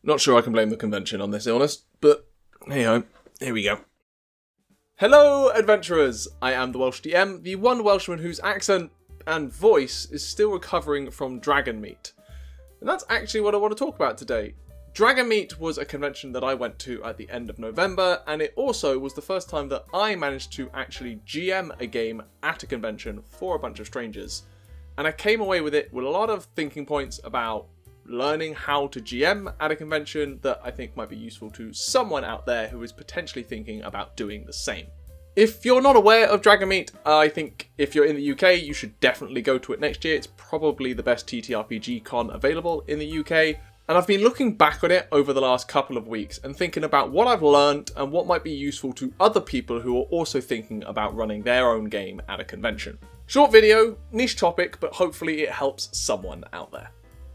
Not sure I can blame the convention on this illness, but hey-ho, here we go. Hello, adventurers! I am the Welsh DM, the one Welshman whose accent and voice is still recovering from Dragonmeet. And that's actually what I want to talk about today. Dragonmeet was a convention that I went to at the end of November, and it also was the first time that I managed to actually GM a game at a convention for a bunch of strangers. And I came away with it with a lot of thinking points about learning how to GM at a convention that I think might be useful to someone out there who is potentially thinking about doing the same. If you're not aware of Dragonmeet, I think if you're in the UK, you should definitely go to it next year. It's probably the best TTRPG con available in the UK. And I've been looking back on it over the last couple of weeks and thinking about what I've learned and what might be useful to other people who are also thinking about running their own game at a convention. Short video, niche topic, but hopefully it helps someone out there.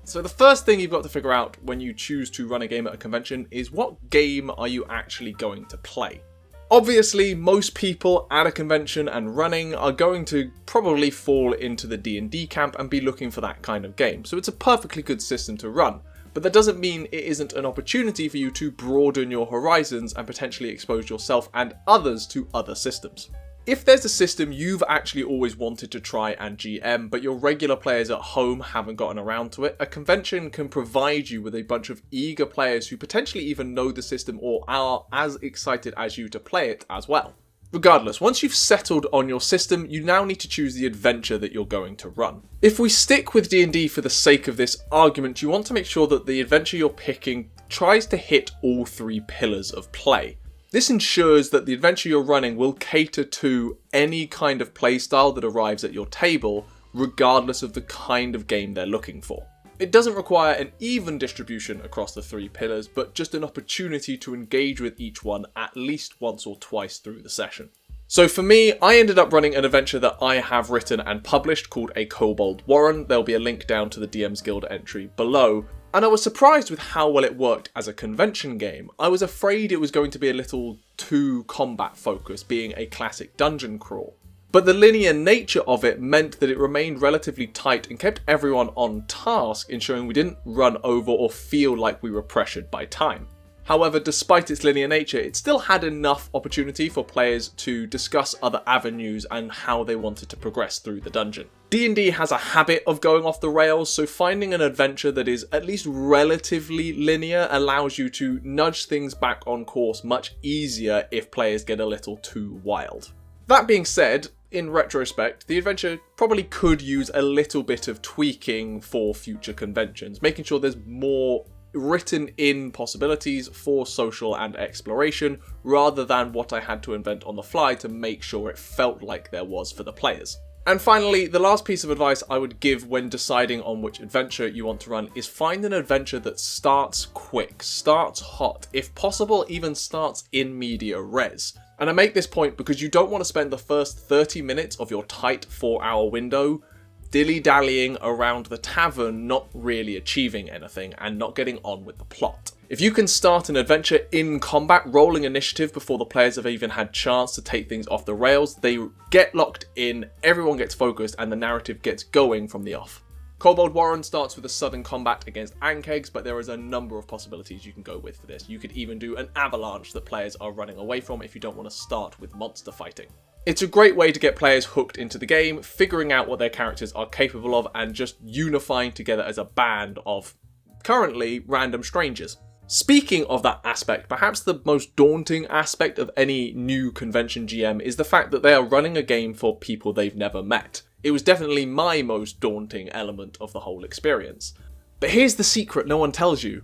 So the first thing you've got to figure out when you choose to run a game at a convention is what game are you actually going to play? Obviously, most people at a convention and running are going to probably fall into the D&D camp and be looking for that kind of game. So it's a perfectly good system to run. But that doesn't mean it isn't an opportunity for you to broaden your horizons and potentially expose yourself and others to other systems. If there's a system you've actually always wanted to try and GM, but your regular players at home haven't gotten around to it, a convention can provide you with a bunch of eager players who potentially even know the system or are as excited as you to play it as well. Regardless, once you've settled on your system, you now need to choose the adventure that you're going to run. If we stick with D&D for the sake of this argument, you want to make sure that the adventure you're picking tries to hit all three pillars of play. This ensures that the adventure you're running will cater to any kind of playstyle that arrives at your table, regardless of the kind of game they're looking for. It doesn't require an even distribution across the three pillars, but just an opportunity to engage with each one at least once or twice through the session. So for me, I ended up running an adventure that I have written and published called a Kobold Warren. There'll be a link down to the DM's Guild entry below. And I was surprised with how well it worked as a convention game. I was afraid it was going to be a little too combat focused, being a classic dungeon crawl. But the linear nature of it meant that it remained relatively tight and kept everyone on task, ensuring we didn't run over or feel like we were pressured by time. However, despite its linear nature, it still had enough opportunity for players to discuss other avenues and how they wanted to progress through the dungeon. D&D has a habit of going off the rails, so finding an adventure that is at least relatively linear allows you to nudge things back on course much easier if players get a little too wild. That being said, in retrospect, the adventure probably could use a little bit of tweaking for future conventions, making sure there's more written in possibilities for social and exploration rather than what I had to invent on the fly to make sure it felt like there was for the players. And finally, the last piece of advice I would give when deciding on which adventure you want to run is find an adventure that starts quick, starts hot, if possible even starts in media res. And I make this point because you don't want to spend the first 30 minutes of your tight 4-hour window dilly-dallying around the tavern, not really achieving anything and not getting on with the plot. If you can start an adventure in combat, rolling initiative before the players have even had chance to take things off the rails, they get locked in, everyone gets focused, and the narrative gets going from the off. Kobold Warren starts with a sudden combat against Ankegs, but there is a number of possibilities you can go with for this. You could even do an avalanche that players are running away from if you don't want to start with monster fighting. It's a great way to get players hooked into the game, figuring out what their characters are capable of, and just unifying together as a band of, currently, random strangers. Speaking of that aspect, perhaps the most daunting aspect of any new convention GM is the fact that they are running a game for people they've never met. It was definitely my most daunting element of the whole experience. But here's the secret no one tells you.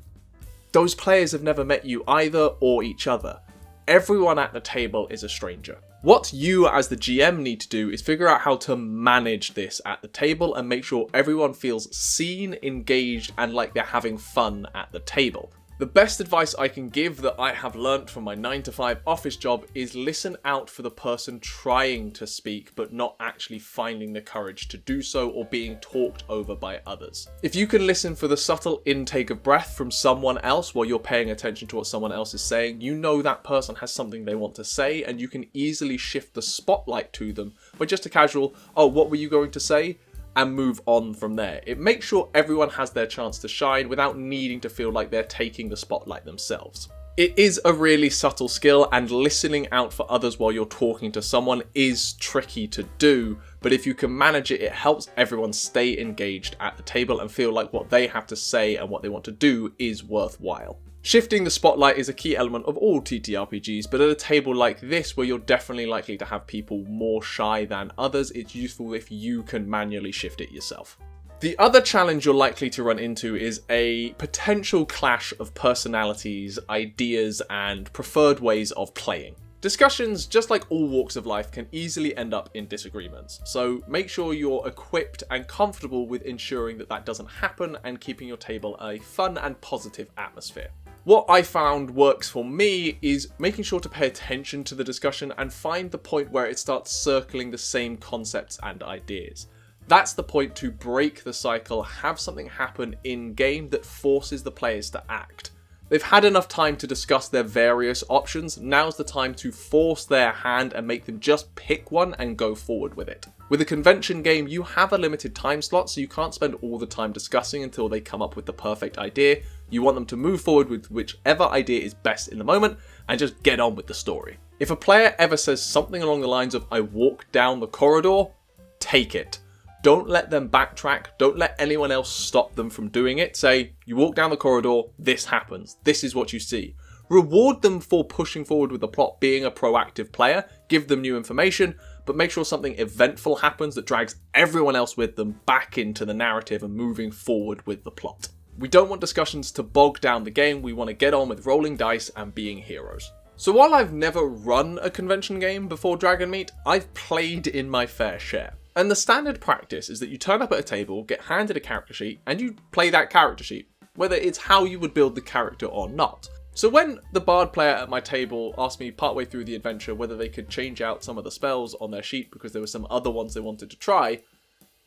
Those players have never met you either or each other. Everyone at the table is a stranger. What you as the GM need to do is figure out how to manage this at the table and make sure everyone feels seen, engaged, and like they're having fun at the table. The best advice I can give that I have learnt from my 9-to-5 office job is listen out for the person trying to speak but not actually finding the courage to do so or being talked over by others. If you can listen for the subtle intake of breath from someone else while you're paying attention to what someone else is saying, you know that person has something they want to say and you can easily shift the spotlight to them by just a casual, "Oh, what were you going to say?" and move on from there. It makes sure everyone has their chance to shine without needing to feel like they're taking the spotlight themselves. It is a really subtle skill, and listening out for others while you're talking to someone is tricky to do, but if you can manage it, it helps everyone stay engaged at the table and feel like what they have to say and what they want to do is worthwhile. Shifting the spotlight is a key element of all TTRPGs, but at a table like this, where you're definitely likely to have people more shy than others, it's useful if you can manually shift it yourself. The other challenge you're likely to run into is a potential clash of personalities, ideas, and preferred ways of playing. Discussions, just like all walks of life, can easily end up in disagreements, so make sure you're equipped and comfortable with ensuring that that doesn't happen and keeping your table a fun and positive atmosphere. What I found works for me is making sure to pay attention to the discussion and find the point where it starts circling the same concepts and ideas. That's the point to break the cycle, have something happen in-game that forces the players to act. They've had enough time to discuss their various options, now's the time to force their hand and make them just pick one and go forward with it. With a convention game, you have a limited time slot, so you can't spend all the time discussing until they come up with the perfect idea. You want them to move forward with whichever idea is best in the moment, and just get on with the story. If a player ever says something along the lines of, "I walked down the corridor," take it. Don't let them backtrack, don't let anyone else stop them from doing it. Say, "You walk down the corridor, this happens, this is what you see." Reward them for pushing forward with the plot, being a proactive player, give them new information, but make sure something eventful happens that drags everyone else with them back into the narrative and moving forward with the plot. We don't want discussions to bog down the game, we want to get on with rolling dice and being heroes. So while I've never run a convention game before Dragonmeet, I've played in my fair share. And the standard practice is that you turn up at a table, get handed a character sheet, and you play that character sheet, whether it's how you would build the character or not. So when the bard player at my table asked me partway through the adventure whether they could change out some of the spells on their sheet because there were some other ones they wanted to try,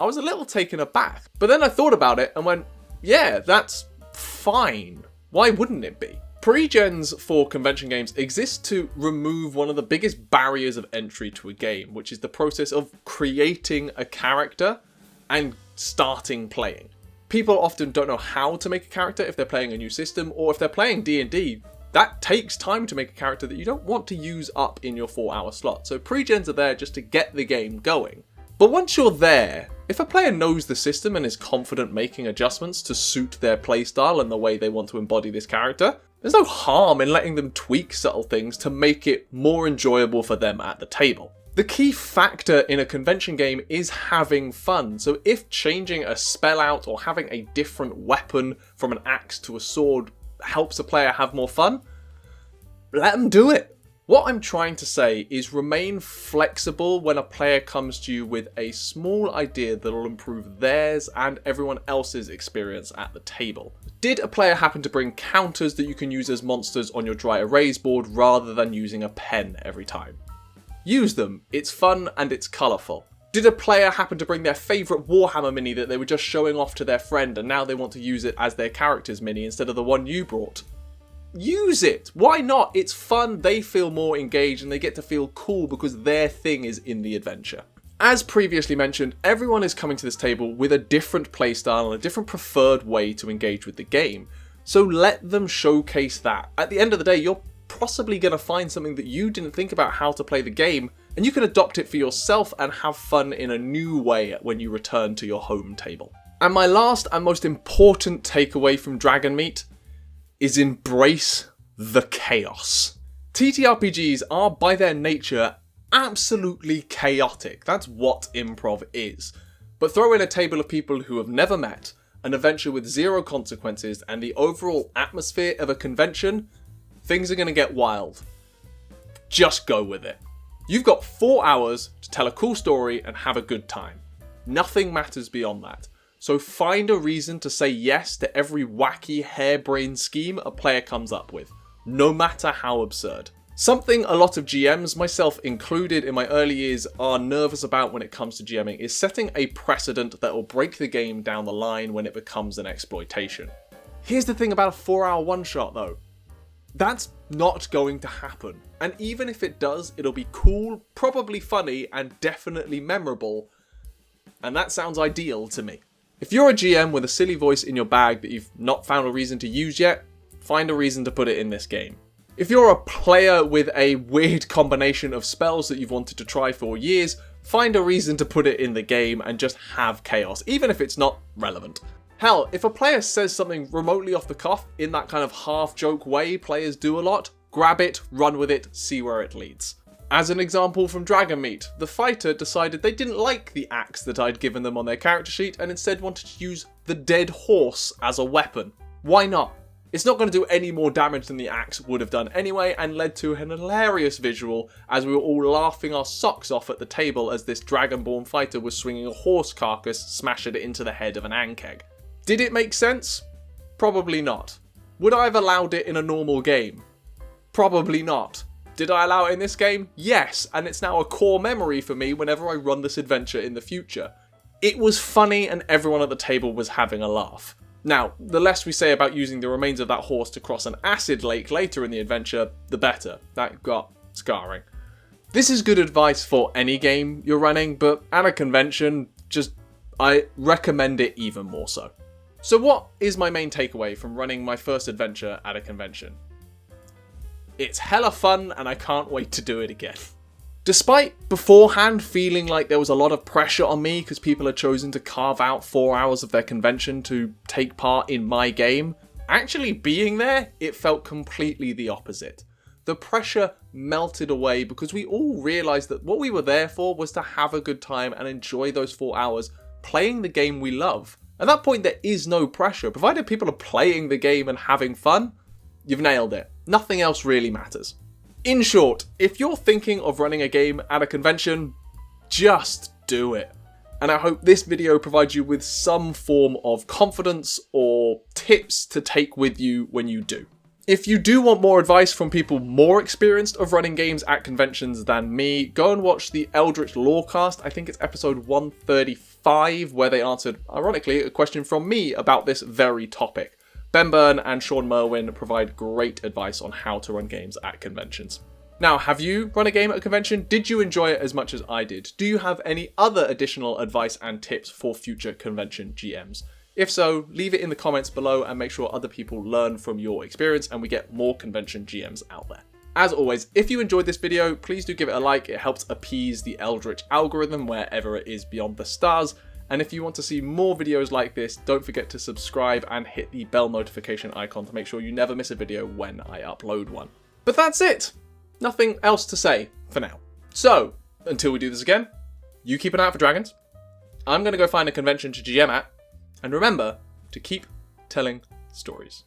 I was a little taken aback. But then I thought about it and went, yeah, that's fine. Why wouldn't it be? Pre-gens for convention games exist to remove one of the biggest barriers of entry to a game, which is the process of creating a character and starting playing. People often don't know how to make a character if they're playing a new system, or if they're playing D&D, that takes time to make a character that you don't want to use up in your 4-hour slot. So pre-gens are there just to get the game going. But once you're there, if a player knows the system and is confident making adjustments to suit their playstyle and the way they want to embody this character, there's no harm in letting them tweak subtle things to make it more enjoyable for them at the table. The key factor in a convention game is having fun, so if changing a spell out or having a different weapon from an axe to a sword helps a player have more fun, let them do it. What I'm trying to say is remain flexible when a player comes to you with a small idea that will improve theirs and everyone else's experience at the table. Did a player happen to bring counters that you can use as monsters on your dry erase board rather than using a pen every time? Use them, it's fun and it's colourful. Did a player happen to bring their favourite Warhammer mini that they were just showing off to their friend and now they want to use it as their character's mini instead of the one you brought? Use it! Why not? It's fun, they feel more engaged and they get to feel cool because their thing is in the adventure. As previously mentioned, everyone is coming to this table with a different playstyle and a different preferred way to engage with the game. So let them showcase that. At the end of the day, you're possibly going to find something that you didn't think about how to play the game, and you can adopt it for yourself and have fun in a new way when you return to your home table. And my last and most important takeaway from Dragonmeet is embrace the chaos. TTRPGs are by their nature absolutely chaotic. That's what improv is. But throw in a table of people who have never met, an adventure with zero consequences, and the overall atmosphere of a convention, things are going to get wild. Just go with it. You've got 4 hours to tell a cool story and have a good time. Nothing matters beyond that. So find a reason to say yes to every wacky, harebrained scheme a player comes up with, no matter how absurd. Something a lot of GMs, myself included in my early years, are nervous about when it comes to GMing is setting a precedent that will break the game down the line when it becomes an exploitation. Here's the thing about a 4-hour one-shot though. That's not going to happen. And even if it does, it'll be cool, probably funny, and definitely memorable. And that sounds ideal to me. If you're a GM with a silly voice in your bag that you've not found a reason to use yet, find a reason to put it in this game. If you're a player with a weird combination of spells that you've wanted to try for years, find a reason to put it in the game and just have chaos, even if it's not relevant. Hell, if a player says something remotely off the cuff in that kind of half-joke way players do a lot, grab it, run with it, see where it leads. As an example from Dragonmeet, the fighter decided they didn't like the axe that I'd given them on their character sheet and instead wanted to use the dead horse as a weapon. Why not? It's not going to do any more damage than the axe would have done anyway, and led to an hilarious visual as we were all laughing our socks off at the table as this dragonborn fighter was swinging a horse carcass, smashing it into the head of an ankeg. Did it make sense? Probably not. Would I have allowed it in a normal game? Probably not. Did I allow it in this game? Yes, and it's now a core memory for me whenever I run this adventure in the future. It was funny and everyone at the table was having a laugh. Now, the less we say about using the remains of that horse to cross an acid lake later in the adventure, the better. That got scarring. This is good advice for any game you're running, but at a convention, I recommend it even more so. So what is my main takeaway from running my first adventure at a convention? It's hella fun and I can't wait to do it again. Despite beforehand feeling like there was a lot of pressure on me because people had chosen to carve out 4 hours of their convention to take part in my game, actually being there, it felt completely the opposite. The pressure melted away because we all realised that what we were there for was to have a good time and enjoy those 4 hours playing the game we love. At that point, there is no pressure. Provided people are playing the game and having fun, you've nailed it. Nothing else really matters. In short, if you're thinking of running a game at a convention, just do it. And I hope this video provides you with some form of confidence or tips to take with you when you do. If you do want more advice from people more experienced of running games at conventions than me, go and watch the Eldritch Lorecast. I think it's episode 135, where they answered, ironically, a question from me about this very topic. Ben Byrne and Sean Merwin provide great advice on how to run games at conventions. Now, have you run a game at a convention? Did you enjoy it as much as I did? Do you have any other additional advice and tips for future convention GMs? If so, leave it in the comments below and make sure other people learn from your experience and we get more convention GMs out there. As always, if you enjoyed this video, please do give it a like. It helps appease the Eldritch algorithm wherever it is beyond the stars. And if you want to see more videos like this, don't forget to subscribe and hit the bell notification icon to make sure you never miss a video when I upload one. But that's it! Nothing else to say for now. So, until we do this again, you keep an eye out for dragons. I'm going to go find a convention to GM at. And remember to keep telling stories.